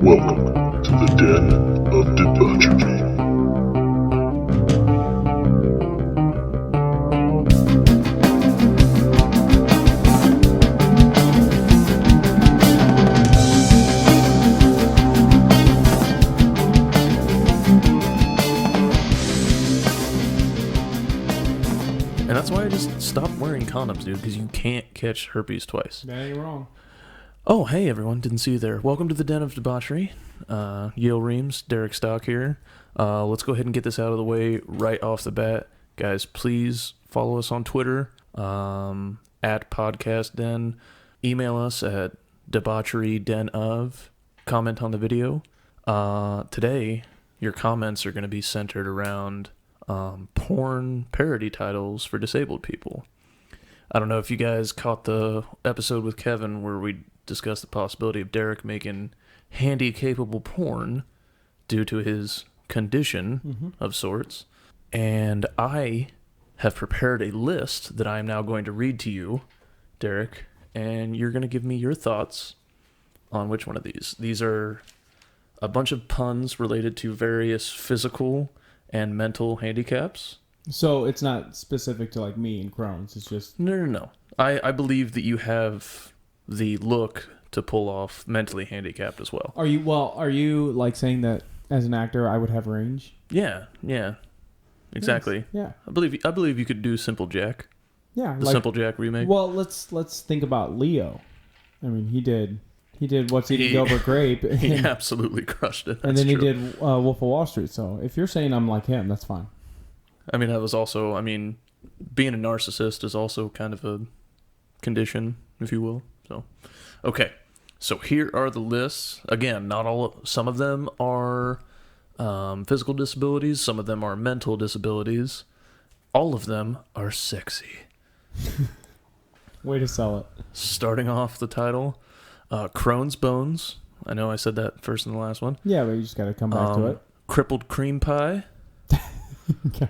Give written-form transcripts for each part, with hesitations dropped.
Welcome to the Den of Debauchery. And that's why I just stopped wearing condoms, dude, because you can't catch herpes twice. That ain't wrong. Oh, hey, everyone. Didn't see you there. Welcome to the Den of Debauchery. Yale Reams, Derek Stock here. Let's go ahead and get this out of the way right off the bat. Guys, please follow us on Twitter, at Podcast Den. Email us at debaucherydenOf. Comment on the video. Today, your comments are going to be centered around porn parody titles for disabled people. I don't know if you guys caught the episode with Kevin where we discussed the possibility of Derek making handy-capable porn due to his condition of sorts. And I have prepared a list that I am now going to read to you, Derek, and you're going to give me your thoughts on which one of these. These are a bunch of puns related to various physical and mental handicaps. So it's not specific to like me and Crohn's. It's just No. I believe that you have the look to pull off mentally handicapped as well. Are you like saying that as an actor I would have range? Yeah. Exactly. Yes. Yeah. I believe you could do Simple Jack. Yeah. The Simple Jack remake. Well, let's think about Leo. I mean, he did What's Eating Gilbert Grape. He absolutely crushed it. And then he did Wolf of Wall Street. So if you're saying I'm like him, that's fine. I mean, being a narcissist is also kind of a condition, if you will. So, okay. So here are the lists. Again, some of them are physical disabilities. Some of them are mental disabilities. All of them are sexy. Way to sell it. Starting off the title, Crohn's Bones. I know I said that first in the last one. Yeah, but you just got to come back to it. Crippled Cream Pie. Okay.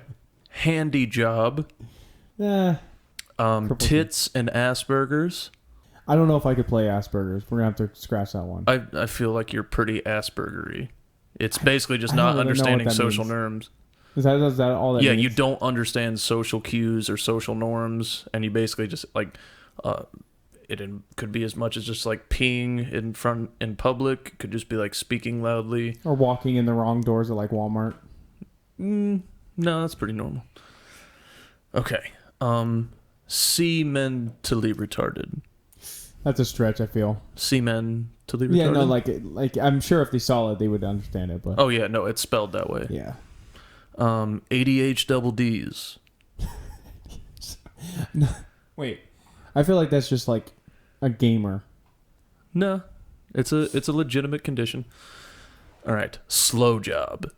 Handy Job. Yeah. Tits and Asperger's. I don't know if I could play Asperger's. We're going to have to scratch that one. I feel like you're pretty Aspergery. It's basically just I don't not really understanding know what that social means. norms. Is that all that means? Yeah, you don't understand social cues or social norms, and you basically just like could be as much as just like peeing in public. It could just be like speaking loudly Or walking in the wrong doors at like Walmart. No, that's pretty normal. Okay. See mentally retarded. That's a stretch, I feel. See mentally retarded? Yeah, no, like I'm sure if they saw it, they would understand it. But oh yeah, no, it's spelled that way. yeah. ADH double D's. No, wait, I feel like that's just like a gamer. No, it's a legitimate condition. All right, slow job.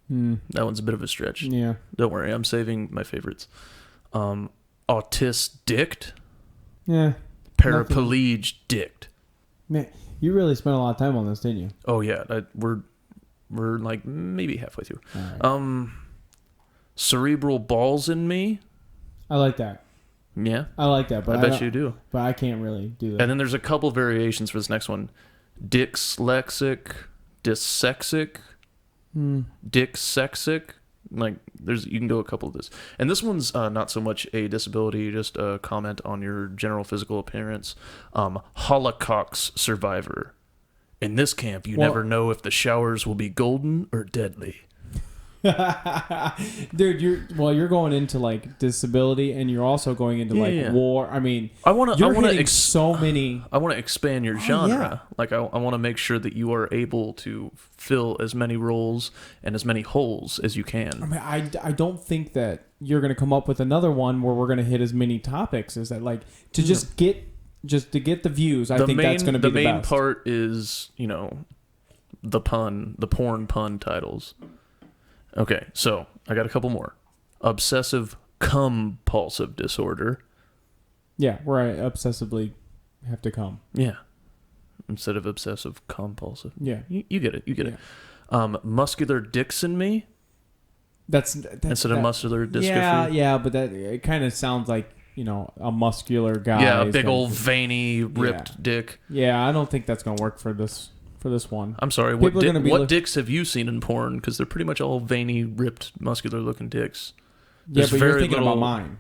That one's a bit of a stretch. Yeah. Don't worry, I'm saving my favorites. Autistic. Yeah. Paraplegic dict. Man, you really spent a lot of time on this, didn't you? Oh yeah, we're like maybe halfway through. All right. Cerebral balls in me. I like that. Yeah, I like that, but I bet you do. But I can't really do that. And then there's a couple variations for this next one: dyslexic, dyssexic, dyssexic. Like you can go a couple of this. And this one's not so much a disability, just a comment on your general physical appearance. Holocaust survivor. In this camp, you never know if the showers will be golden or deadly. Dude, you're going into like disability, and you're also going into war. I mean, I want to so many. I want to expand your genre. Yeah. Like I want to make sure that you are able to fill as many roles and as many holes as you can. I mean, I don't think that you're going to come up with another one where we're going to hit as many topics as that. Like to just to get the views. I think that's going to be the main best. part is the porn pun titles. Okay, so I got a couple more. Obsessive compulsive disorder. Yeah, where I obsessively have to come. Yeah. Instead of obsessive compulsive. Yeah. You get it. You get it. Muscular dicks in me. That's instead of muscular dystrophy. Yeah, but that it kind of sounds like a muscular guy. Yeah, a big old veiny ripped dick. Yeah, I don't think that's gonna work for this. for this one. I'm sorry. People are gonna be What dicks have you seen in porn? Because they're pretty much all veiny, ripped, muscular-looking dicks. Yeah, There's but you're very thinking little- about mine.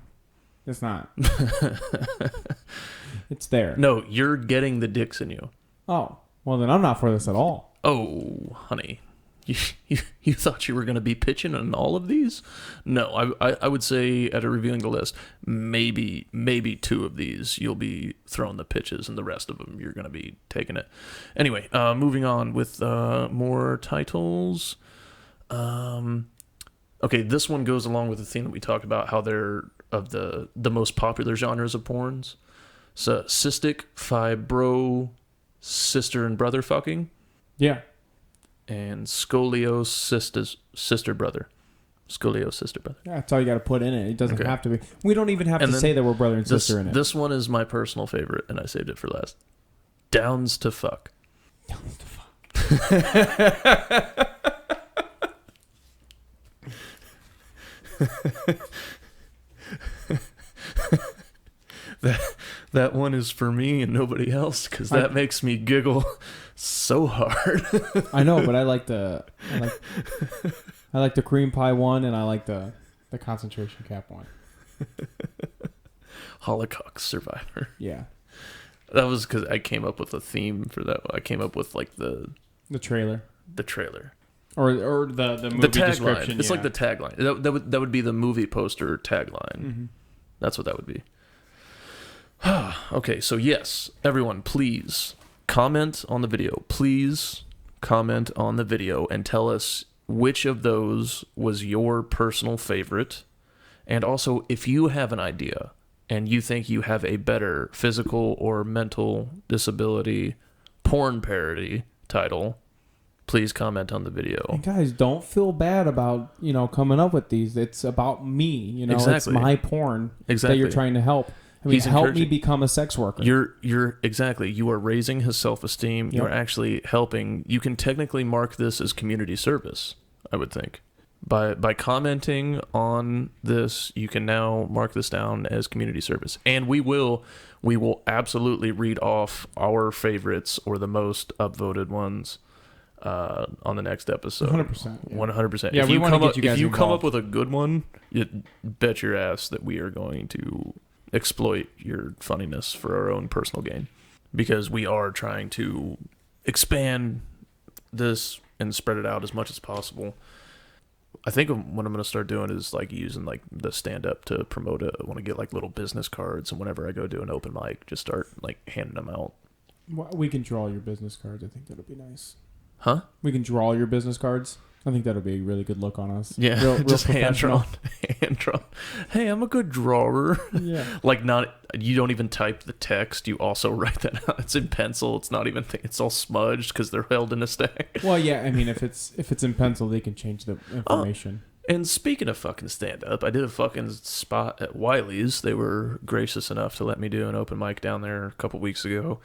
It's not. It's there. No, you're getting the dicks in you. Oh, well then I'm not for this at all. Oh, honey. You thought you were going to be pitching on all of these? No, I would say at reviewing the list, maybe 2 of these you'll be throwing the pitches, and the rest of them you're going to be taking it. Anyway, moving on with more titles. Okay, this one goes along with the theme that we talked about, how they're of the most popular genres of porns. So, cystic fibro sister and brother fucking. Yeah. And scoliosis sister brother. Scoliosis sister brother. Yeah, that's all you got to put in it. It doesn't Okay. have to be. We don't even have And to then say that we're brother and sister in it. This one is my personal favorite, and I saved it for last. Downs to fuck. Downs to fuck. That one is for me and nobody else, because that makes me giggle so hard. I know, but I like the cream pie one, and I like the concentration camp one. Holocaust survivor. Yeah. That was because I came up with a theme for that. I came up with like the trailer. The trailer. Or the movie The tagline. description. It's like the tagline. That would be the movie poster tagline. Mm-hmm. That's what that would be. Okay, so yes, everyone, please comment on the video. Please comment on the video and tell us which of those was your personal favorite. And also, if you have an idea and you think you have a better physical or mental disability porn parody title, please comment on the video. And guys, don't feel bad about, coming up with these. It's about me, Exactly. It's my porn Exactly. that you're trying to help. I mean, He's help me encouraging- become a sex worker. You're exactly. You are raising his self-esteem. Yep. You're actually helping. You can technically mark this as community service, I would think. By commenting on this, you can now mark this down as community service. And we will absolutely read off our favorites or the most upvoted ones on the next episode. 100%. Yeah. 100%. Yeah, if we you wanna come get up, you guys if you come up involved. with a good one, you bet your ass that we are going to exploit your funniness for our own personal gain, because we are trying to expand this and spread it out as much as possible. I think what I'm going to start doing is like using like the stand up to promote it. I want to get like little business cards, and whenever I go do an open mic, just start like handing them out. Well, we can draw your business cards. I think that'll be nice. Huh? We can draw your business cards. I think that'll be a really good look on us. Yeah, real just hand professional. drawn. Hey, I'm a good drawer. Yeah. Like, not, you don't even type the text. You also write that out. It's in pencil. It's not even. It's all smudged because they're held in a stack. Well, yeah. I mean, if it's in pencil, they can change the information. And speaking of fucking stand up, I did a fucking spot at Wiley's. They were gracious enough to let me do an open mic down there a couple weeks ago,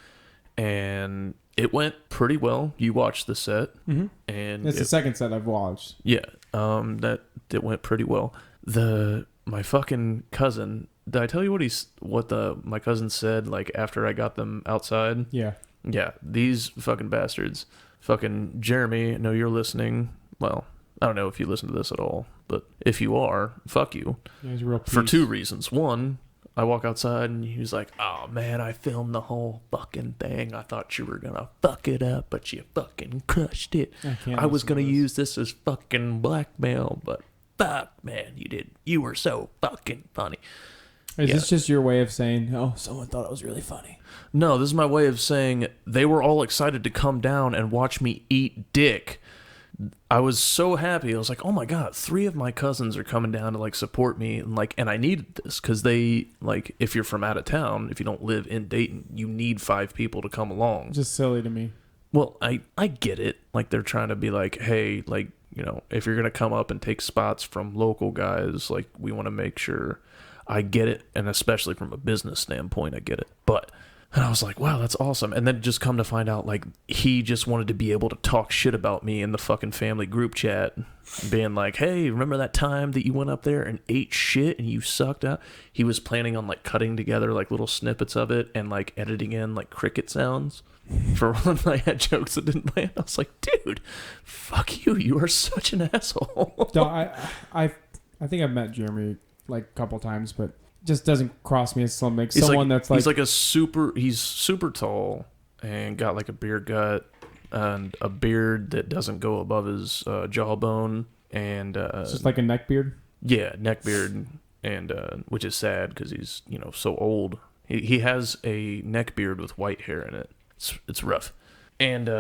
and it went pretty well. You watched the set, Mm-hmm. and It's the second set I've watched. yeah, that went pretty well. My fucking cousin. Did I tell you what my cousin said like after I got them outside? Yeah. Yeah, these fucking bastards. Fucking Jeremy, I know you're listening. Well, I don't know if you listen to this at all, but if you are, fuck you. Yeah, he's a real For piece. 2 reasons. One, I walk outside and he was like, "Oh man, I filmed the whole fucking thing. I thought you were gonna fuck it up, but you fucking crushed it. I was gonna use this as fucking blackmail, but fuck, man, you did. You were so fucking funny." Is Yeah. this just your way of saying, "Oh, someone thought it was really funny"? No, this is my way of saying they were all excited to come down and watch me eat dick. I was so happy. I was like, "Oh my god, 3 of my cousins are coming down to like support me," and I needed this because they like, if you're from out of town, if you don't live in Dayton, you need 5 people to come along. Just silly to me. Well, I get it. Like, they're trying to be like, hey, like, if you're gonna come up and take spots from local guys, like, we want to make sure. I get it, and especially from a business standpoint, I get it. But And I was like, wow, that's awesome. And then just come to find out, like, he just wanted to be able to talk shit about me in the fucking family group chat. Being like, hey, remember that time that you went up there and ate shit and you sucked out? He was planning on, like, cutting together, like, little snippets of it and, like, editing in, like, cricket sounds for when I had jokes that didn't land. I was like, dude, fuck you. You are such an asshole. No, I think I've met Jeremy, like, a couple times, but just doesn't cross me as someone that's like... He's super tall and got, like, a beer gut and a beard that doesn't go above his jawbone. And it's just like a neck beard? Yeah, neck beard, and which is sad because he's, so old. He has a neck beard with white hair in it. It's rough. And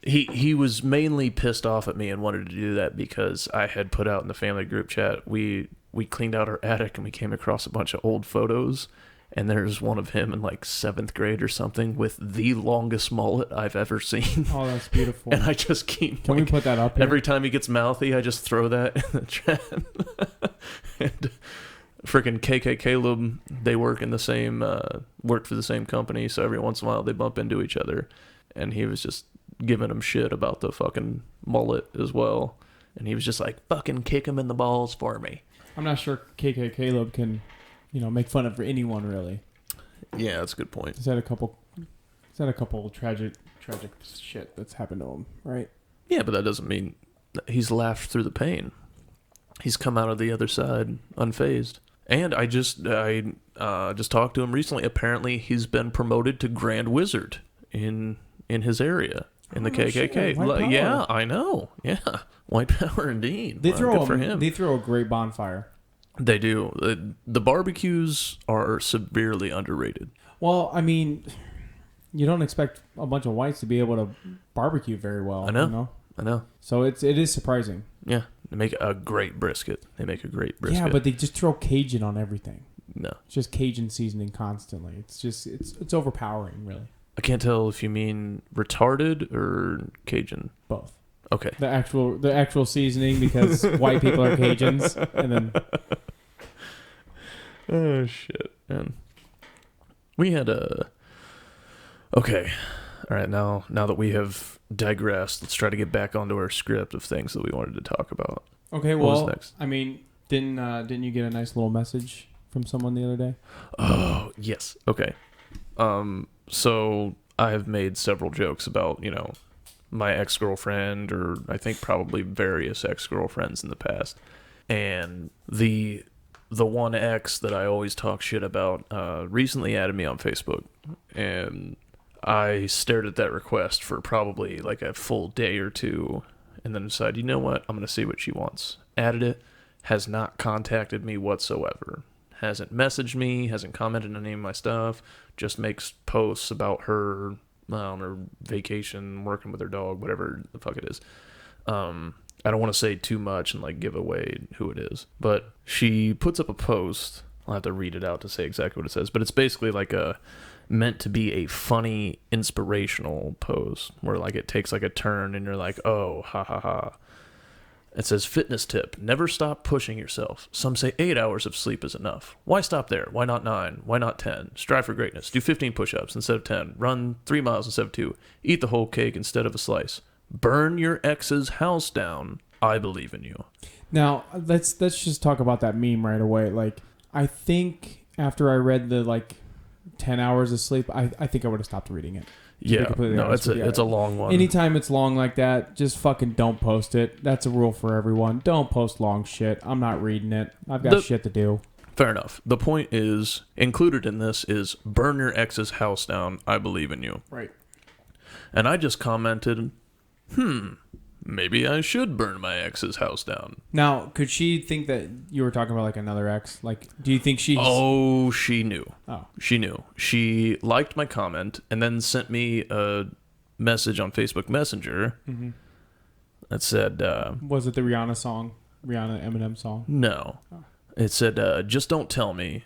he was mainly pissed off at me and wanted to do that because I had put out in the family group chat, we cleaned out our attic and we came across a bunch of old photos, and there's one of him in like 7th grade or something with the longest mullet I've ever seen. Oh, that's beautiful. And I just keep... Can we put that up here? Every time he gets mouthy, I just throw that in the chat. And freaking KK Caleb, they work for the same company, so every once in a while they bump into each other. And he was just giving him shit about the fucking mullet as well. And he was just like, fucking kick him in the balls for me. I'm not sure KK Caleb can, make fun of anyone really. Yeah, that's a good point. He's had a couple tragic shit that's happened to him, right? Yeah, but that doesn't mean that he's laughed through the pain. He's come out of the other side unfazed. And I just talked to him recently. Apparently, he's been promoted to Grand Wizard in his area in the KKK. White Yeah, power. I know. Yeah, white power indeed. They Good for him. They throw a great bonfire. They do. The barbecues are severely underrated. Well, I mean, you don't expect a bunch of whites to be able to barbecue very well. I know. So it is surprising. Yeah, they make a great brisket. Yeah, but they just throw Cajun on everything. No, it's just Cajun seasoning constantly. It's overpowering, really. I can't tell if you mean retarded or Cajun. Both. Okay. The actual seasoning, because white people are Cajuns, and then... Oh, shit, man. We had a... Okay. All right, now that we have digressed, let's try to get back onto our script of things that we wanted to talk about. Okay, what well, was next? I mean, didn't you get a nice little message from someone the other day? Oh, yes. Okay. So I have made several jokes about, my ex-girlfriend, or I think probably various ex-girlfriends in the past. And the one ex that I always talk shit about recently added me on Facebook. And I stared at that request for probably like a full day or two, and then decided, you know what, I'm going to see what she wants. Added it, has not contacted me whatsoever. Hasn't messaged me, hasn't commented on any of my stuff, just makes posts about her vacation, working with her dog, whatever the fuck it is. I don't want to say too much and like give away who it is, but she puts up a post. I'll have to read it out to say exactly what it says, but it's basically like meant to be a funny, inspirational post where like it takes like a turn and you're like, oh, ha ha ha. It says, fitness tip, never stop pushing yourself. Some say 8 hours of sleep is enough. Why stop there? Why not 9? Why not 10? Strive for greatness. Do 15 push-ups instead of 10. Run 3 miles instead of 2. Eat the whole cake instead of a slice. Burn your ex's house down. I believe in you. Now, let's just talk about that meme right away. Like, I think after I read the 10 hours of sleep, I think I would have stopped reading it. Yeah, no, it's a long one. Anytime it's long like that, just fucking don't post it. That's a rule for everyone. Don't post long shit. I'm not reading it. I've got shit to do. Fair enough. The point is, included in this is, burn your ex's house down. I believe in you. Right. And I just commented, maybe I should burn my ex's house down. Now, could she think that you were talking about another ex? Do you think she's... Oh, she knew. Oh. She knew. She liked my comment and then sent me a message on Facebook Messenger that said... was it the Rihanna song? Rihanna Eminem song? No. Oh. It said, just don't tell me.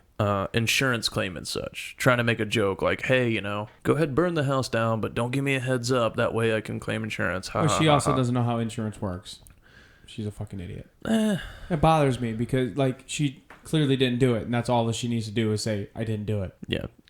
Insurance claim and such. Trying to make a joke like, hey, go ahead, burn the house down, but don't give me a heads up. That way I can claim insurance. She also doesn't know how insurance works. She's a fucking idiot. It bothers me because she clearly didn't do it, and that's all that she needs to do is say, I didn't do it. Yeah.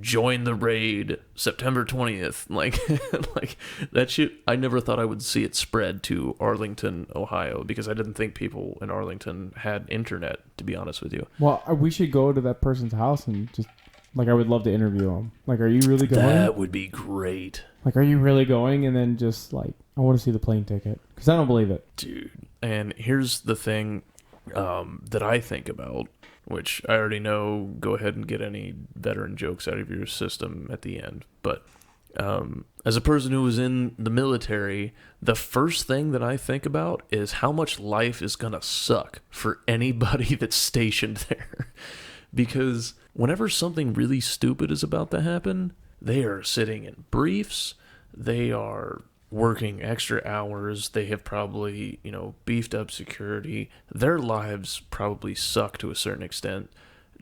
join the raid September 20th. Like, like that shit, I never thought I would see it spread to Arlington, Ohio, because I didn't think people in Arlington had internet, to be honest with you. Well, we should go to that person's house and just, like, I would love to interview him. Like, are you really going? That would be great. Like, are you really going? And then just, like, I want to see the plane ticket. Because I don't believe it. Dude. And here's the thing that I think about, which I already know, go ahead and get any veteran jokes out of your system at the end. But as a person who was in the military, the first thing that I think about is how much life is going to suck for anybody that's stationed there. Because whenever something really stupid is about to happen, they are sitting in briefs, they are working extra hours, they have probably, beefed up security. Their lives probably suck to a certain extent.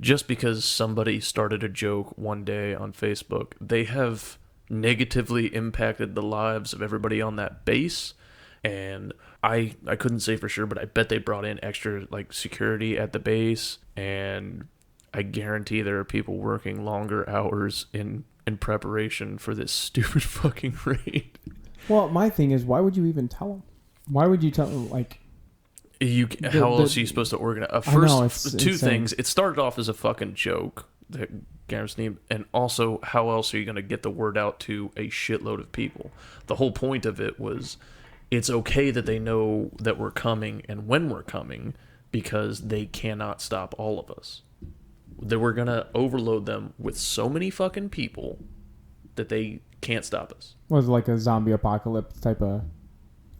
Just because somebody started a joke one day on Facebook, they have negatively impacted the lives of everybody on that base. And I couldn't say for sure, but I bet they brought in extra security at the base, and I guarantee there are people working longer hours in preparation for this stupid fucking raid. Well, my thing is, why would you even tell them? Why would you tell them, how else are you supposed to organize? First, two things. It started off as a fucking joke, and also, how else are you going to get the word out to a shitload of people? The whole point of it was, it's okay that they know that we're coming and when we're coming, because they cannot stop all of us. That we're going to overload them with so many fucking people that they can't stop us. Was it like a zombie apocalypse type of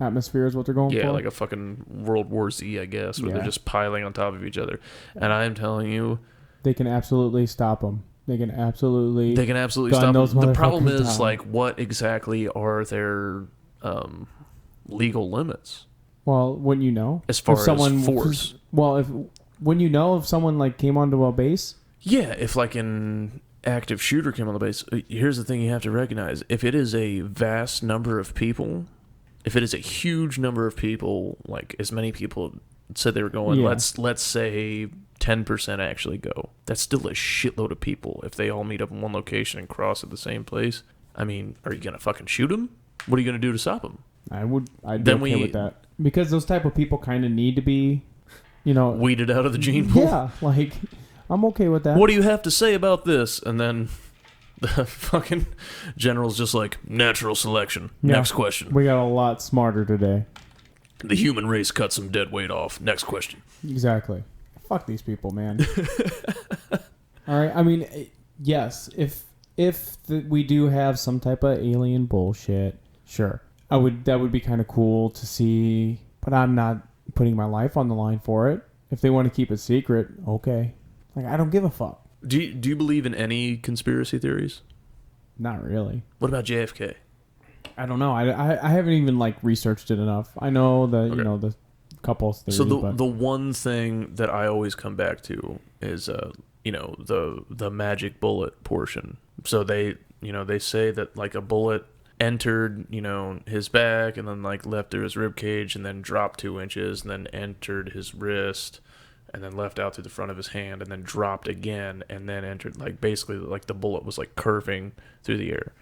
atmosphere is what they're going for? Yeah, like a fucking World War Z, I guess, where they're just piling on top of each other. And I am telling you, they can absolutely stop them. They can absolutely stop them. The problem is, what exactly are their legal limits? Well, wouldn't you know? As far as force. Well, wouldn't you know if someone came onto a base? Yeah, if an active shooter came on the base. Here's the thing you have to recognize. If it is a vast number of people, if it is a huge number of people, as many people said they were going, let's say 10% actually go. That's still a shitload of people if they all meet up in one location and cross at the same place. I mean, are you going to fucking shoot them? What are you going to do to stop them? I'd be okay with that. Because those type of people kind of need to be, weeded out of the gene pool. Yeah, I'm okay with that. What do you have to say about this? And then the fucking general's just natural selection. Yeah. Next question. We got a lot smarter today. The human race cut some dead weight off. Next question. Exactly. Fuck these people, man. All right. I mean, yes, if we do have some type of alien bullshit, sure. That would be kind of cool to see, but I'm not putting my life on the line for it. If they want to keep it secret, okay. I don't give a fuck. Do you believe in any conspiracy theories? Not really. What about JFK? I don't know. I haven't even researched it enough. I know the couple theories. So the one thing that I always come back to is the magic bullet portion. So they say that a bullet entered his back and then left through his rib cage and then dropped 2 inches and then entered his wrist and then left out through the front of his hand and then dropped again and then entered basically the bullet was curving through the air.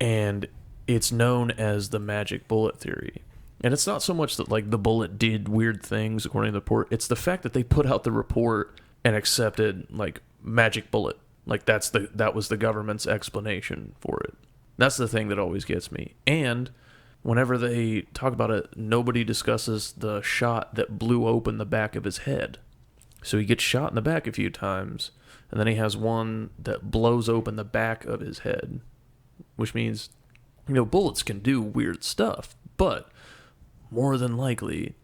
And it's known as the magic bullet theory. And it's not so much that the bullet did weird things according to the report. It's the fact that they put out the report and accepted magic bullet. That was the government's explanation for it. That's the thing that always gets me. And whenever they talk about it, nobody discusses the shot that blew open the back of his head. So he gets shot in the back a few times, and then he has one that blows open the back of his head, which means, bullets can do weird stuff, but more than likely,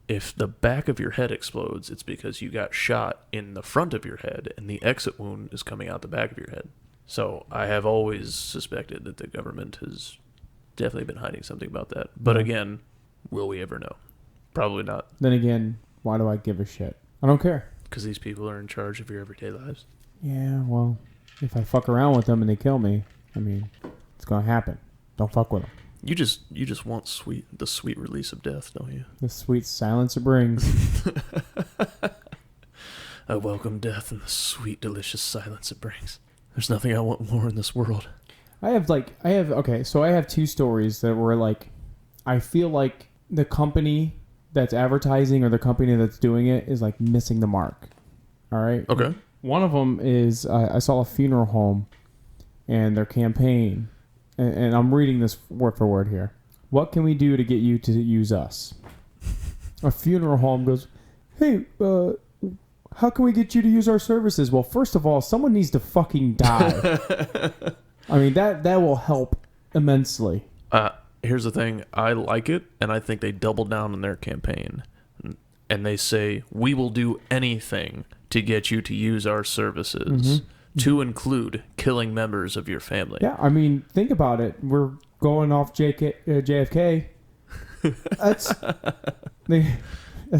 if the back of your head explodes, it's because you got shot in the front of your head, and the exit wound is coming out the back of your head. So I have always suspected that the government has definitely been hiding something about that. But again, will we ever know? Probably not. Then again, why do I give a shit? I don't care. Because these people are in charge of your everyday lives. Yeah, well, if I fuck around with them and they kill me, I mean, it's going to happen. Don't fuck with them. You just want the sweet release of death, don't you? The sweet silence it brings. I welcome death and the sweet, delicious silence it brings. There's nothing I want more in this world. So I have two stories that were like, I feel like the company that's advertising or the company that's doing it is like missing the mark. All right. Okay. One of them is I saw a funeral home and their campaign, and I'm reading this word for word here. What can we do to get you to use us? A funeral home goes, hey, how can we get you to use our services? Well, first of all, someone needs to fucking die. I mean, that will help immensely. Here's the thing. I like it, and I think they double down on their campaign. And they say, we will do anything to get you to use our services, to include killing members of your family. Yeah, I mean, think about it. We're going off JFK. Let's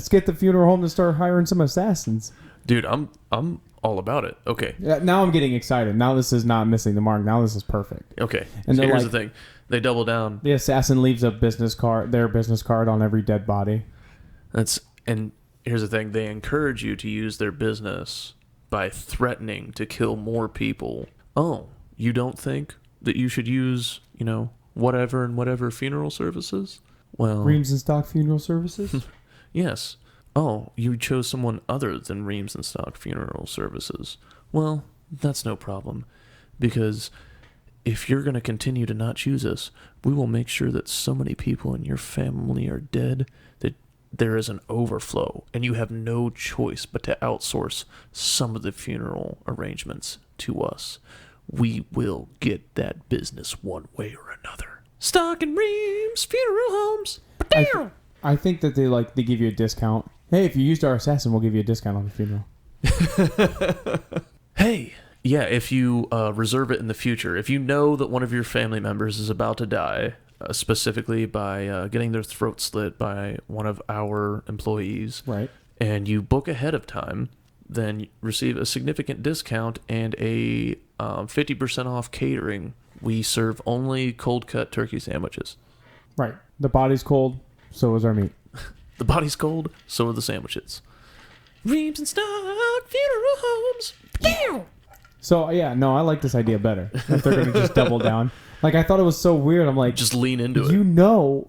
get the funeral home to start hiring some assassins. Dude, I'm all about it. Okay. Yeah, now I'm getting excited. Now this is not missing the mark. Now this is perfect. Okay. And so here's here's the thing. They double down. The assassin leaves their business card on every dead body. And here's the thing. They encourage you to use their business by threatening to kill more people. Oh, you don't think that you should use, whatever and whatever funeral services? Well, Reams and Stock Funeral Services? Yes. Oh, you chose someone other than Reams and Stock Funeral Services. Well, that's no problem. Because if you're going to continue to not choose us, we will make sure that so many people in your family are dead that there is an overflow, and you have no choice but to outsource some of the funeral arrangements to us. We will get that business one way or another. Stock and Reams Funeral Homes. I think that they give you a discount. Hey, if you used our assassin, we'll give you a discount on the funeral. Hey, yeah, if you reserve it in the future, if you know that one of your family members is about to die, specifically by getting their throat slit by one of our employees, right, and you book ahead of time, then you receive a significant discount and a 50% off catering. We serve only cold-cut turkey sandwiches. Right. The body's cold, so is our meat. The body's cold, so are the sandwiches. Reams and Stock Funeral Homes. So, yeah, no, I like this idea better. If they're going to just double down. Like, I thought it was so weird. I'm like... Just lean into it. You know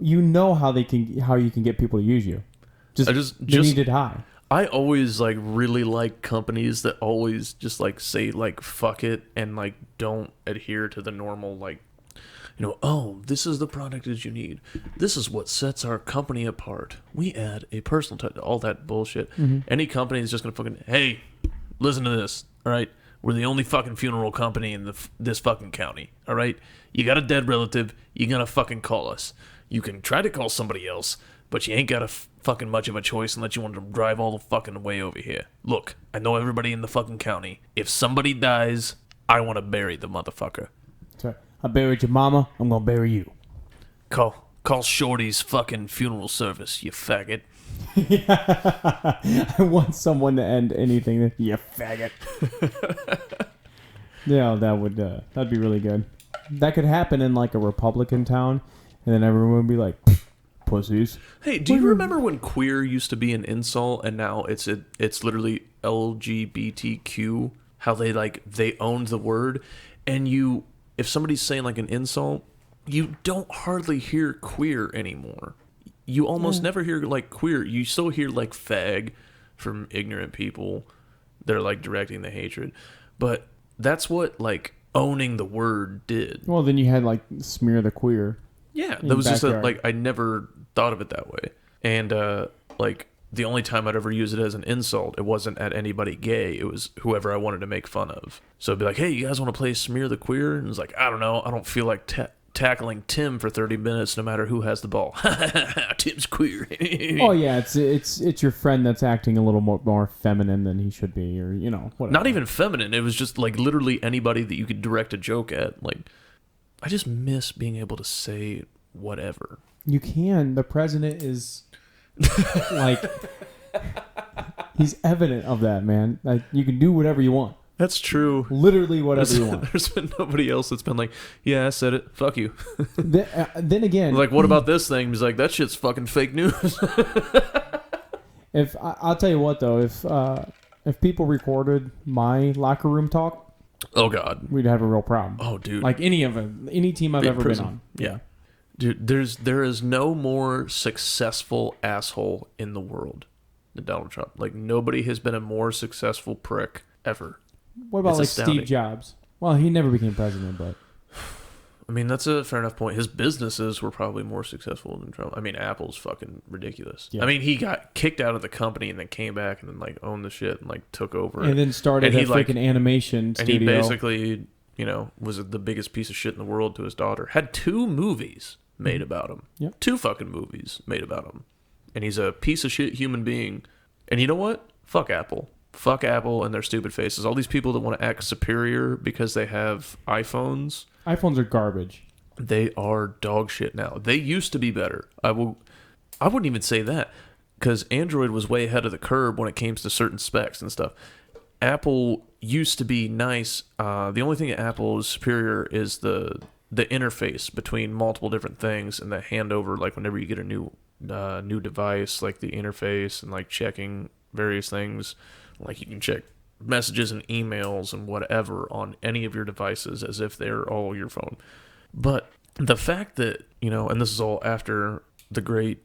how you can get people to use you. Just need it high. I always really like companies that always just say fuck it and don't adhere to the normal oh, this is the product that you need. This is what sets our company apart. We add a personal touch, all that bullshit. Mm-hmm. Any company is just gonna fucking, hey, listen to this, all right? We're the only fucking funeral company in this fucking county, all right? You got a dead relative, you gotta fucking call us. You can try to call somebody else, but you ain't got fucking much of a choice unless you want to drive all the fucking way over here. Look, I know everybody in the fucking county. If somebody dies, I want to bury the motherfucker. That's right. I buried your mama, I'm gonna bury you. Call Shorty's fucking funeral service, you faggot. I want someone to end anything. You faggot. Yeah, that'd be really good. That could happen in a Republican town, and then everyone would be like, pussies. Hey, do you remember when queer used to be an insult, and now it's literally LGBTQ? How they owned the word, and if somebody's saying an insult, you don't hardly hear queer anymore. You almost never hear queer. You still hear fag from ignorant people. They're directing the hatred, but that's what owning the word did. Well, then you had smear the queer. Yeah, that was just I never thought of it that way, and the only time I'd ever use it as an insult, it wasn't at anybody gay. It was whoever I wanted to make fun of. So I'd be like, hey, you guys want to play Smear the Queer? And it's I don't know. I don't feel like tackling Tim for 30 minutes no matter who has the ball. Tim's queer. Oh, yeah. It's your friend that's acting a little more feminine than he should be, or, whatever. Not even feminine. It was just literally anybody that you could direct a joke at. I just miss being able to say whatever. You can. The president is... he's evident of that, man. You can do whatever you want. That's true. Literally whatever you want. There's been nobody else that's been yeah, I said it. Fuck you. Then again... what about this thing? He's that shit's fucking fake news. I'll tell you what, though. If people recorded my locker room talk, Oh God. We'd have a real problem. Oh dude. Like any team I've ever been on. Yeah. Dude, there is no more successful asshole in the world than Donald Trump. Like nobody has been a more successful prick ever. What about It's like astounding. Steve Jobs? Well, he never became president, but I mean, that's a fair enough point. His businesses were probably more successful than Trump. I mean, Apple's fucking ridiculous. Yeah. I mean, he got kicked out of the company and then came back and then like owned the shit and like took over. and then started and a freaking animation and studio. he basically, was the biggest piece of shit in the world to his daughter. Had 2 movies made about him. Yep. 2 fucking movies made about him. And he's a piece of shit human being. And you know what? Fuck Apple. Fuck Apple and their stupid faces. All these people that want to act superior because they have iPhones. iPhones are garbage. They are dog shit now. They used to be better. I wouldn't even say that because Android was way ahead of the curve when it came to certain specs and stuff. Apple used to be nice. The only thing at Apple is superior is the interface between multiple different things and the handover. Like whenever you get a new device, like the interface and like checking various things, like you can check messages and emails and whatever on any of your devices as if they're all your phone. But the fact that, and this is all after the great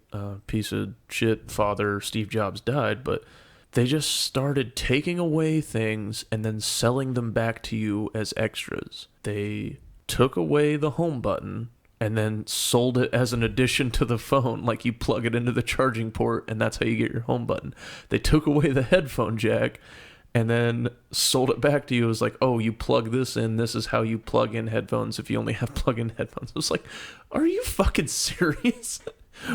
piece of shit father Steve Jobs died, but they just started taking away things and then selling them back to you as extras. They took away the home button and then sold it as an addition to the phone. Like you plug it into the charging port and that's how you get your home button. They took away the headphone jack and then sold it back to you as like, oh, you plug this in. This is how you plug in headphones if you only have plug-in headphones. I was like, are you fucking serious?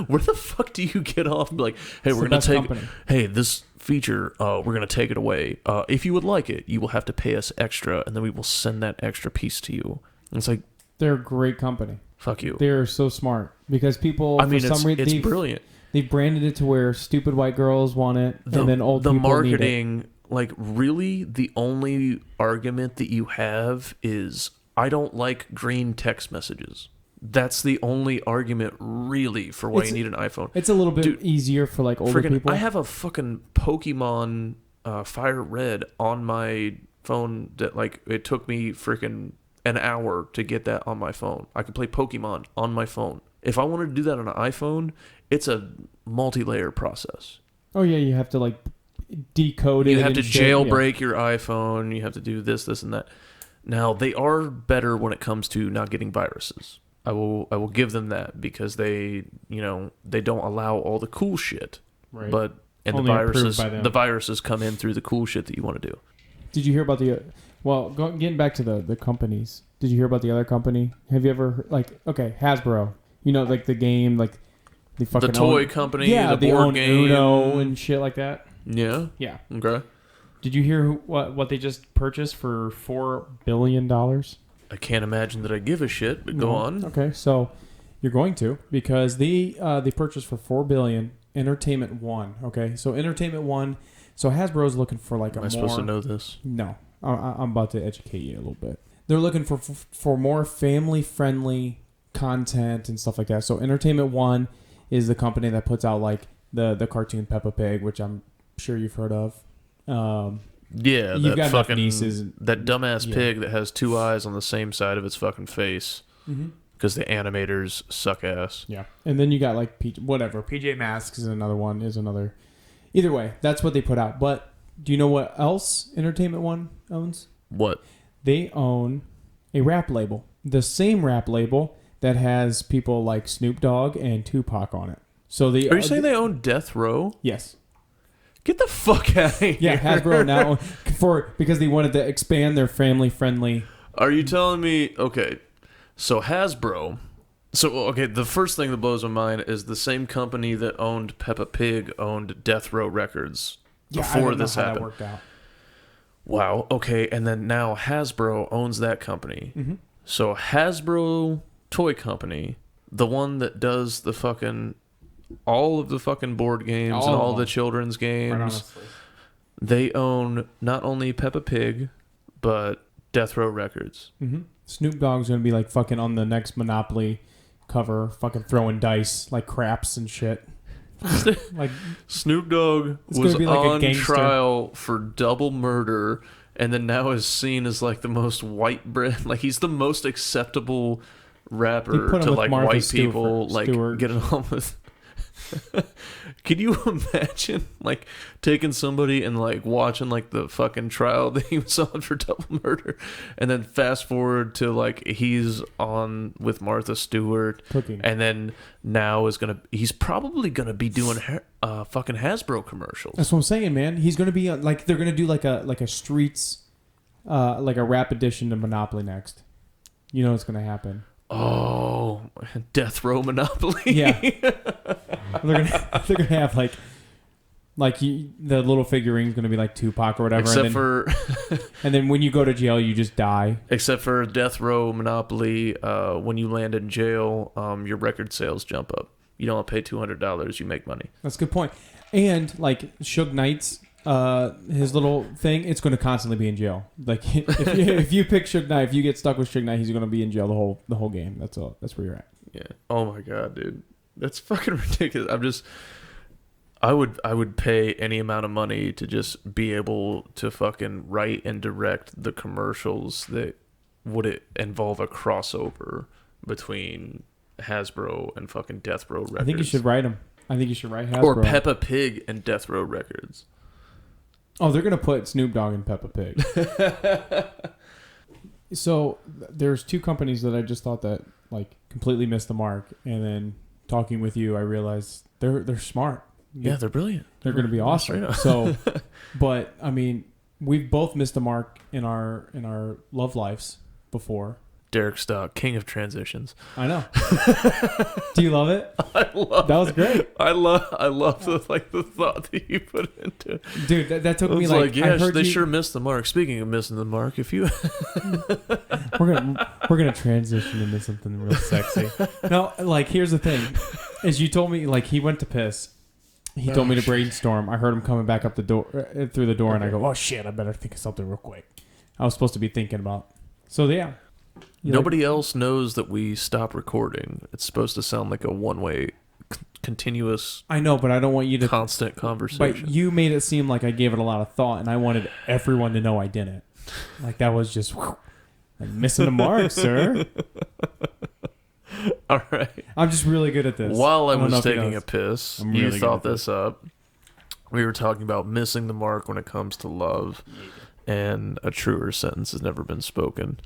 Where the fuck do you get off and be like, hey, we're going to take, hey, this feature, we're going to take it away. If you would like it, you will have to pay us extra, and then we will send that extra piece to you. And it's like, they're a great company. Fuck you. They're so smart because people, I mean, for some reason, it's brilliant. They've branded it to where stupid white girls want it, and then old people marketing, need it. Like, really, the only argument that you have is, I don't like green text messages. That's the only argument, really, for why you need an iPhone. It's a little bit easier for, like, older people. I have a fucking Pokemon Fire Red on my phone that, like, it took me freaking an hour to get that on my phone. I can play Pokemon on my phone. If I wanted to do that on an iPhone, it's a multi-layer process. Oh, yeah, you have to, like, decode it. You have to jailbreak your iPhone. You have to do this, and that. Now, they are better when it comes to not getting viruses. I will give them that because they don't allow all the cool shit. Right. But and Only the viruses come in through the cool shit that you want to do. Did you hear about getting back to the companies? Did you hear about the other company? Have you ever Hasbro? Like the game, like the fucking toy company, yeah, the board game, Uno and shit like that. Yeah. Yeah. Okay. Did you hear what they just purchased for $4 billion? I can't imagine that I give a shit, but go on. Okay, so you're going to because they purchased for $4 billion Entertainment One. Okay, so Entertainment One. So Hasbro's looking for like Am I supposed to know this? No, I'm about to educate you a little bit. They're looking for more family friendly content and stuff like that. So Entertainment One is the company that puts out like the cartoon Peppa Pig, which I'm sure you've heard of. Yeah, you've got fucking nieces that dumbass pig that has 2 eyes on the same side of its fucking face because the animators suck ass. Yeah, and then you got like PJ Masks is another one. Either way, that's what they put out. But do you know what else Entertainment One owns? What? They own a rap label, the same rap label that has people like Snoop Dogg and Tupac on it. So they are you saying they own Death Row? Yes. Get the fuck out of here. Yeah, Hasbro now because they wanted to expand their family friendly. Are you telling me? Okay, so Hasbro. So okay, the first thing that blows my mind is the same company that owned Peppa Pig owned Death Row Records before this happened. That worked out. Wow. Okay, and then now Hasbro owns that company. Mm-hmm. So Hasbro Toy Company, the one that does the fucking all of the fucking board games and all the children's games, they own not only Peppa Pig, but Death Row Records. Mm-hmm. Snoop Dogg's gonna be like fucking on the next Monopoly cover, fucking throwing dice like craps and shit. Like Snoop Dogg was like on trial for double murder, and then now is seen as like the most white bread. Like he's the most acceptable rapper put him to with like Martha white Stewart- people, like Stewart. getting on with. Can you imagine like taking somebody and like watching like the fucking trial that he was on for double murder, and then fast forward to like he's on with Martha Stewart, Cooking. and then now he's probably gonna be doing fucking Hasbro commercials. That's what I'm saying, man. He's gonna be like they're gonna do like a streets, like a rap edition to Monopoly next. You know what's gonna happen. Oh, Death Row Monopoly. Yeah, they're gonna have the little figurine's gonna be like Tupac or whatever. Except and then when you go to jail, you just die. Except for Death Row Monopoly, when you land in jail, your record sales jump up. You don't pay $200, you make money. That's a good point. And like Suge Knight's, his little thing, it's going to constantly be in jail. Like if you pick Suge Knight, if you get stuck with Suge Knight, he's going to be in jail the whole game. That's all. That's where you're at. Yeah. Oh my god, dude, that's fucking ridiculous. I would pay any amount of money to just be able to fucking write and direct the commercials that would involve a crossover between Hasbro and fucking Death Row Records. I think you should write them. I think you should write Hasbro. Or Peppa Pig and Death Row Records. Oh, they're gonna put Snoop Dogg and Peppa Pig. So there's two companies that I just thought that like completely missed the mark, and then talking with you, I realized they're smart. Yeah, they're brilliant. They're gonna be awesome. So, but I mean, we've both missed the mark in our love lives before. Derek Stock, king of transitions. I know. Do you love it? I love that was great. I love the thought that you put into it. Dude, that took me like yeah, I heard they sure missed the mark. Speaking of missing the mark, if you we're gonna transition into something real sexy. No, like here's the thing. As you told me, like he went to piss. He told me to brainstorm. I heard him coming back up the door through the door, and I go, "Oh shit! I better think of something real quick." I was supposed to be thinking about. So yeah. Nobody else knows that we stopped recording. It's supposed to sound like a one-way, continuous. I know, but I don't want you to constant conversation. But you made it seem like I gave it a lot of thought, and I wanted everyone to know I didn't. Like that was just like missing the mark, sir. All right. I'm just really good at this. While I was taking a piss, really you thought this up. We were talking about missing the mark when it comes to love, and a truer sentence has never been spoken.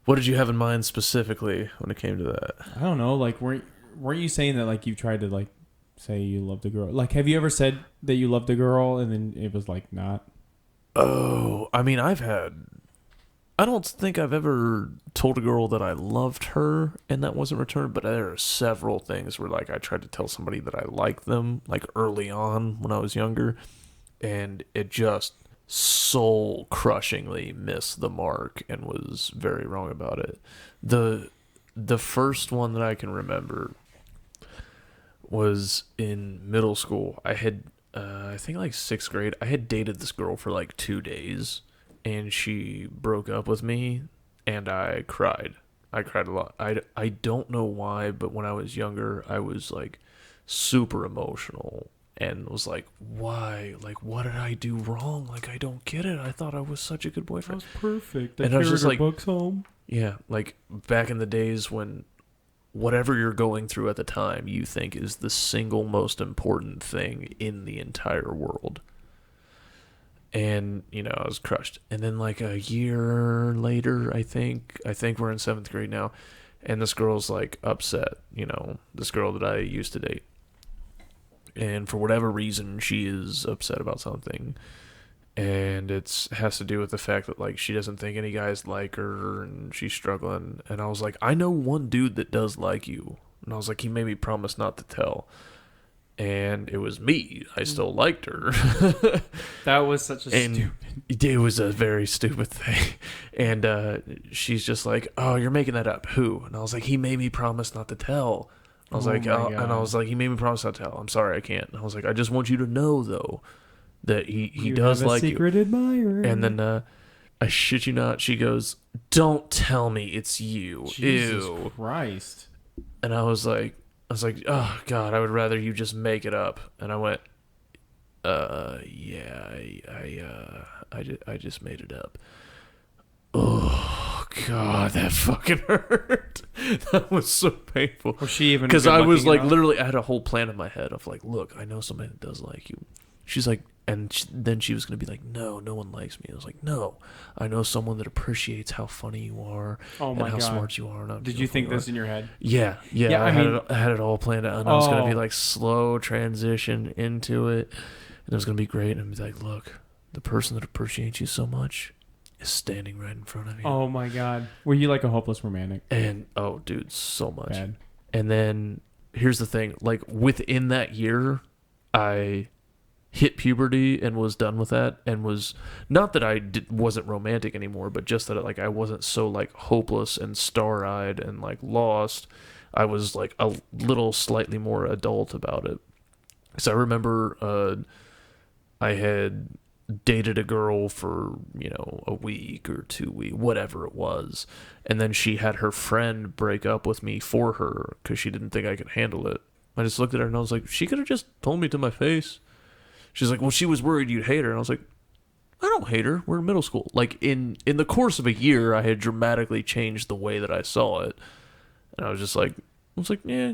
What did you have in mind specifically when it came to that? I don't know. Like, weren't you saying that like you tried to like say you loved a girl? Like, have you ever said that you loved a girl and then it was like not? Oh, I mean, I don't think I've ever told a girl that I loved her and that wasn't returned, but there are several things where like I tried to tell somebody that I liked them like early on when I was younger, and it just soul crushingly missed the mark and was very wrong about it. The first one that I can remember was in middle school. I had I think like 6th grade. I had dated this girl for like 2 days, and she broke up with me, and I cried. I cried a lot. I don't know why, but when I was younger, I was like super emotional and was like, why? Like, what did I do wrong? Like, I don't get it. I thought I was such a good boyfriend. That was perfect. And I was just like, books home. Yeah, like back in the days when whatever you're going through at the time you think is the single most important thing in the entire world. And, you know, I was crushed. And then like a year later, I think we're in 7th grade now, and this girl's like upset, you know, this girl that I used to date. And for whatever reason, she is upset about something. And it has to do with the fact that, like, she doesn't think any guys like her, and she's struggling. And I was like, I know one dude that does like you. And I was like, he made me promise not to tell. And it was me. I still liked her. That was such a stupid... It was a very stupid thing. And she's just like, oh, you're making that up. Who? And I was like, he made me promise not to tell. I was and I was like, he made me promise not to tell. I'm sorry, I can't. And I was like, I just want you to know, though, that he does like you. Secret admirer. And then, I shit you not, she goes, don't tell me it's you. Jesus Ew. Christ. And I was like, oh God, I would rather you just make it up. And I went, yeah, I just made it up. Oh God, that fucking hurt. That was so painful. Was she even? Because I was like, enough? literally, I had a whole plan in my head of like, look, I know somebody that does like you. She's like, then she was gonna be like, no one likes me. I was like, no, I know someone that appreciates how funny you are Oh and my how God. smart you are. And how Did you beautiful think you this are. in your head? Yeah. Yeah, I mean, had it all planned out, and I was gonna be Oh. like slow transition into it, and it was gonna be great. And I'd be like, look, the person that appreciates you so much is standing right in front of you. Oh my God. Were you like a hopeless romantic? And oh, dude, so much. Bad. And then here's the thing: like within that year, I hit puberty and was done with that, and was not that I wasn't romantic anymore, but just that like I wasn't so like hopeless and star-eyed and like lost. I was like a little slightly more adult about it. Because I remember I had dated a girl for, a week or 2 weeks, whatever it was. And then she had her friend break up with me for her because she didn't think I could handle it. I just looked at her and I was like, she could have just told me to my face. She's like, well, she was worried you'd hate her. And I was like, I don't hate her. We're in middle school. Like in the course of a year, I had dramatically changed the way that I saw it. And I was like, yeah,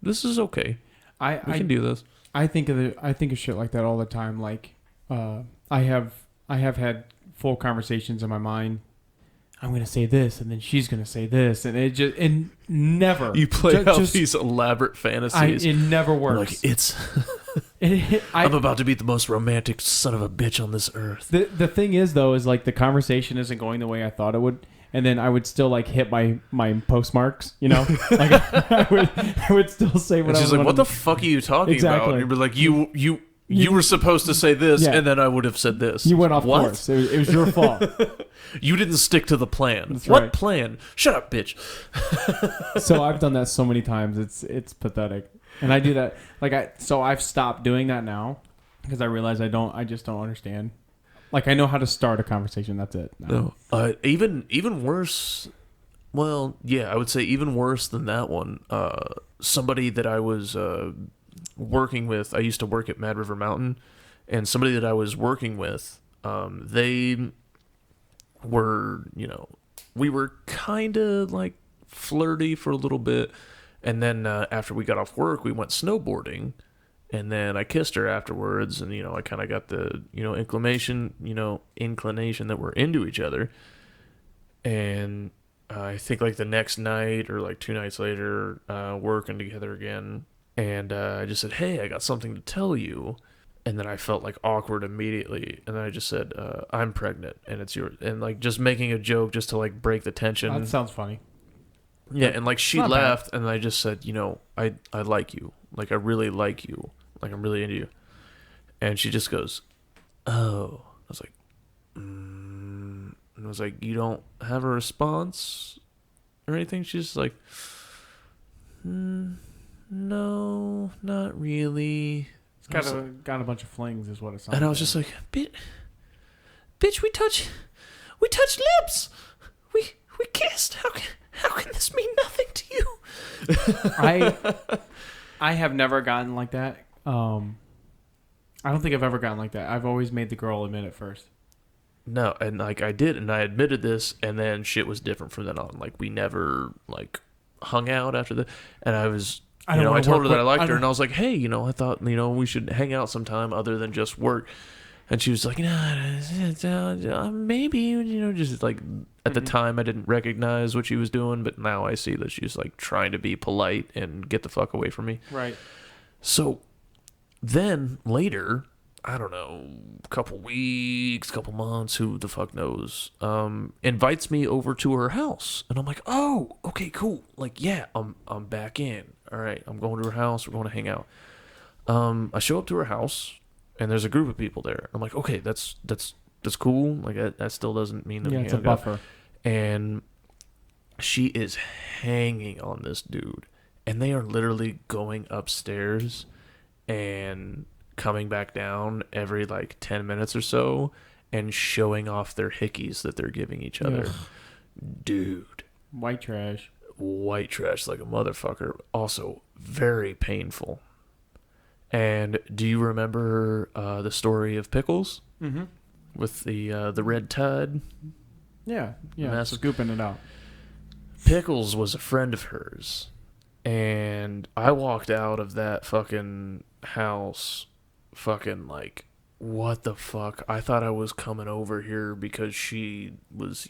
this is okay. We can do this. I think of shit like that all the time. Like, I have had full conversations in my mind. I'm gonna say this, and then she's gonna say this, and it never. You play out these elaborate fantasies. It never works. Like I'm about to be the most romantic son of a bitch on this earth. The thing is though, is like the conversation isn't going the way I thought it would. And then I would still like hit my postmarks, Like I would still say what and I was. She's like, "What the fuck are you talking Exactly. about?" And you'd be like, "You were supposed to say this, Yeah. and then I would have said this." You went off what? course. It was your fault. You didn't stick to the plan. That's what right. plan? Shut up, bitch. So I've done that so many times. It's pathetic. And I do that. So I've stopped doing that now because I realize I just don't understand. Like I know how to start a conversation. That's it. No. Even worse. Well, yeah, I would say even worse than that one. Somebody that I was working with. I used to work at Mad River Mountain, and somebody that I was working with, they were, we were kind of like flirty for a little bit, and then after we got off work, we went snowboarding. And then I kissed her afterwards, and I kind of got the inclination that we're into each other. And I think like the next night or like 2 nights later, working together again, and I just said, "Hey, I got something to tell you." And then I felt like awkward immediately, and then I just said, "I'm pregnant, and it's yours." And like just making a joke just to like break the tension. That sounds funny. Yeah, and like she Not laughed, and I just said, I like you, like I really like you. Like, I'm really into you. And she just goes, oh. I was like, And I was like, you don't have a response or anything? She's just like, no, not really. It's got a bunch of flings is what it sounds like. And I was just like, bitch, we touched lips. We kissed. How can this mean nothing to you? I have never gotten like that. I don't think I've ever gotten like that. I've always made the girl admit it first. No, and like I did, and I admitted this, and then shit was different from then on. Like we never like hung out after that, and I told her that I liked her, and I was like, hey, I thought we should hang out sometime other than just work. And she was like, nah, maybe, just like at the time I didn't recognize what she was doing, but now I see that she's like trying to be polite and get the fuck away from me. Right. So then later, I don't know, couple weeks, couple months, who the fuck knows, invites me over to her house. And I'm like, oh, okay, cool. Like, yeah, I'm back in. All right, I'm going to her house. We're going to hang out. I show up to her house, and there's a group of people there. I'm like, okay, that's cool. Like, that still doesn't mean that we it's a hang out. buffer. And she is hanging on this dude. And they are literally going upstairs and coming back down every like 10 minutes or so and showing off their hickeys that they're giving each other. Ugh. Dude. White trash like a motherfucker. Also very painful. And do you remember the story of Pickles? Mm-hmm. with the red tide. Yeah, Massive. scooping it out. Pickles was a friend of hers, and I walked out of that fucking house fucking like, what the fuck? I thought I was coming over here because she was,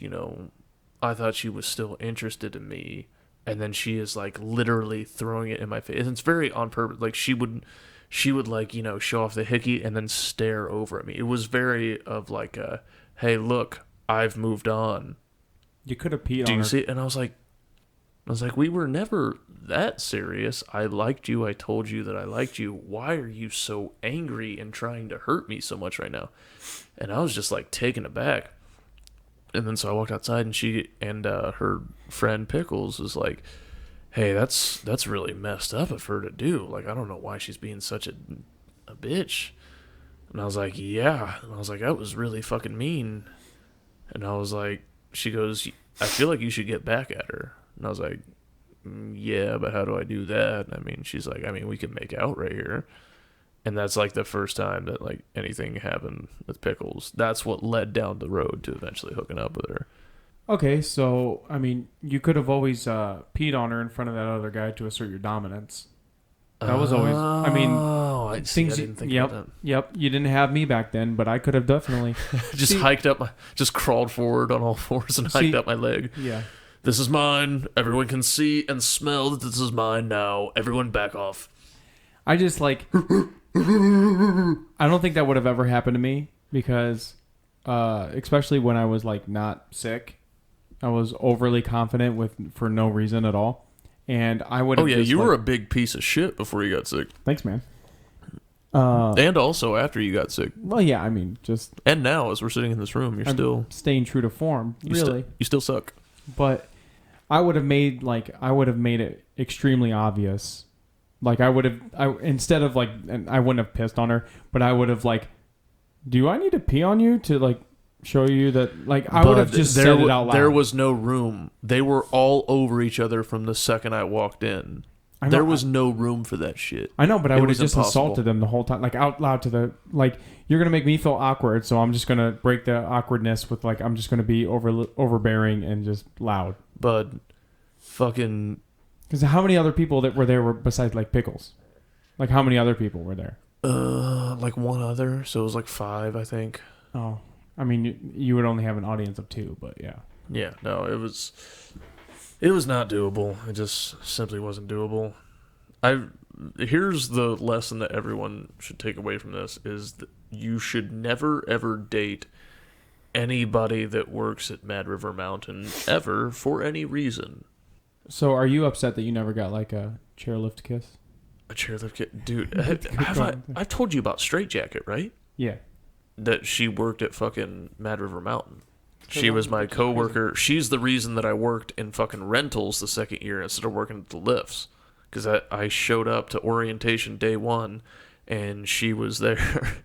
I thought she was still interested in me, and then she is like literally throwing it in my face. And it's very on purpose. Like she would like, show off the hickey and then stare over at me. It was very of like a, hey, look, I've moved on. You could have peed Do on you her. see it? And I was like, we were never that serious. I liked you. I told you that I liked you. Why are you so angry and trying to hurt me so much right now? And I was just like taken aback. And then so I walked outside, and she and her friend Pickles was like, hey, that's really messed up of her to do. Like, I don't know why she's being such a bitch. And I was like, yeah. And I was like, that was really fucking mean. And I was like, she goes, I feel like you should get back at her. And I was like, yeah, but how do I do that? I mean, she's like, we can make out right here. And that's like the first time that like anything happened with Pickles. That's what led down the road to eventually hooking up with her. Okay, so, you could have always peed on her in front of that other guy to assert your dominance. That was always, I things. didn't think Yep, about yep. You didn't have me back then, but I could have definitely. that. Just crawled forward on all fours and hiked up my leg. Yeah. This is mine. Everyone can see and smell that this is mine now. Everyone back off. I just like. I don't think that would have ever happened to me because, especially when I was like not sick, I was overly confident for no reason at all, and I would. Oh yeah, you were a big piece of shit before you got sick. Thanks, man. And also after you got sick. Well, yeah, just. And now, as we're sitting in this room, you're still staying true to form. Really, you still suck. But I would have made it extremely obvious. Like instead of like, and I wouldn't have pissed on her, but I would have like, do I need to pee on you to like show you that? Like I would have just said it out loud. There was no room. They were all over each other from the second I walked in. There was no room for that shit. I know, but I would have just impossible. assaulted them the whole time, like out loud to the like. You're gonna make me feel awkward, so I'm just gonna break the awkwardness with like I'm just gonna be overbearing and just loud. But fucking. Because how many other people that were there were besides like Pickles? Like how many other people were there? Like one other. So it was like 5, I think. Oh, you would only have an audience of 2, but yeah. Yeah, no, it was not doable. It just simply wasn't doable. Here's the lesson that everyone should take away from this is that you should never ever date anybody that works at Mad River Mountain ever for any reason. So are you upset that you never got like a chairlift kiss? A chairlift kiss? Dude, I've told you about Straight Jacket, right? Yeah. That she worked at fucking Mad River Mountain. She was my coworker. She's the reason that I worked in fucking rentals the second year instead of working at the lifts. Because I showed up to orientation day 1, and she was there.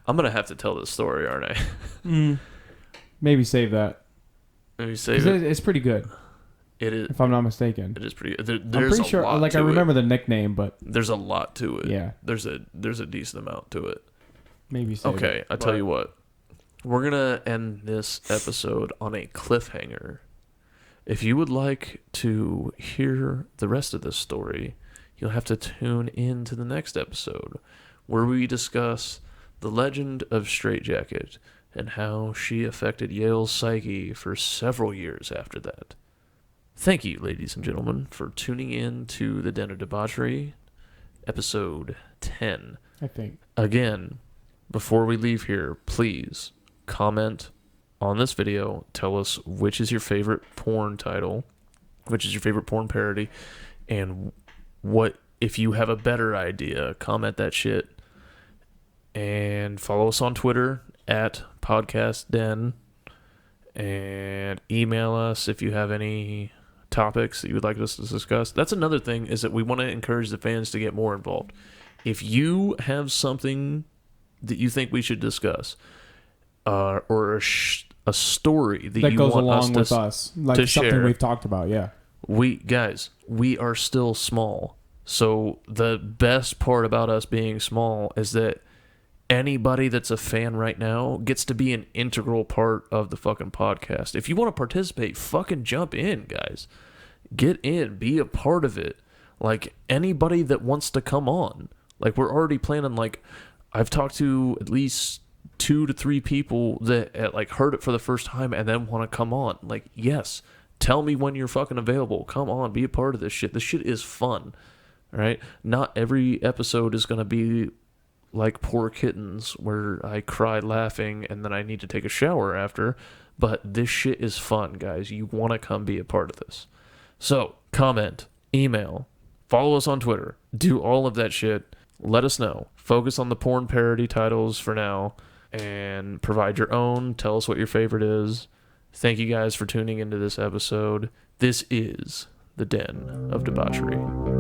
I'm going to have to tell this story, aren't I? Maybe save that. Maybe save it. It's pretty good. It is. If I'm not mistaken. It is pretty good. I'm pretty sure, like, I remember the nickname, but... There's a lot to it. Yeah. There's a decent amount to it. Maybe save it. Okay, I'll tell you what. We're going to end this episode on a cliffhanger. If you would like to hear the rest of this story, you'll have to tune in to the next episode, where we discuss the legend of Straight Jacket and how she affected Yale's psyche for several years after that. Thank you, ladies and gentlemen, for tuning in to the Den of Debauchery, episode 10. I think. Again, before we leave here, please comment on this video. Tell us which is your favorite porn title, which is your favorite porn parody, and what, if you have a better idea, comment that shit. And follow us on Twitter at podcastden, and email us if you have any topics that you would like us to discuss. That's another thing, is that we want to encourage the fans to get more involved. If you have something that you think we should discuss, or a story that you goes want along us with us, like to something share, we've talked about, yeah. We are still small. So the best part about us being small is that anybody that's a fan right now gets to be an integral part of the fucking podcast. If you want to participate, fucking jump in, guys. Get in, be a part of it. Like, anybody that wants to come on. Like, we're already planning, like, I've talked to at least 2 to 3 people that, like, heard it for the first time and then want to come on. Like, yes, tell me when you're fucking available. Come on, be a part of this shit. This shit is fun, right? Not every episode is going to be like Poor Kittens, where I cry laughing and then I need to take a shower after. But this shit is fun, guys. You want to come be a part of this. So, comment, email, follow us on Twitter, do all of that shit. Let us know. Focus on the porn parody titles for now, and provide your own. Tell us what your favorite is. Thank you guys for tuning into this episode. This is the Den of Debauchery.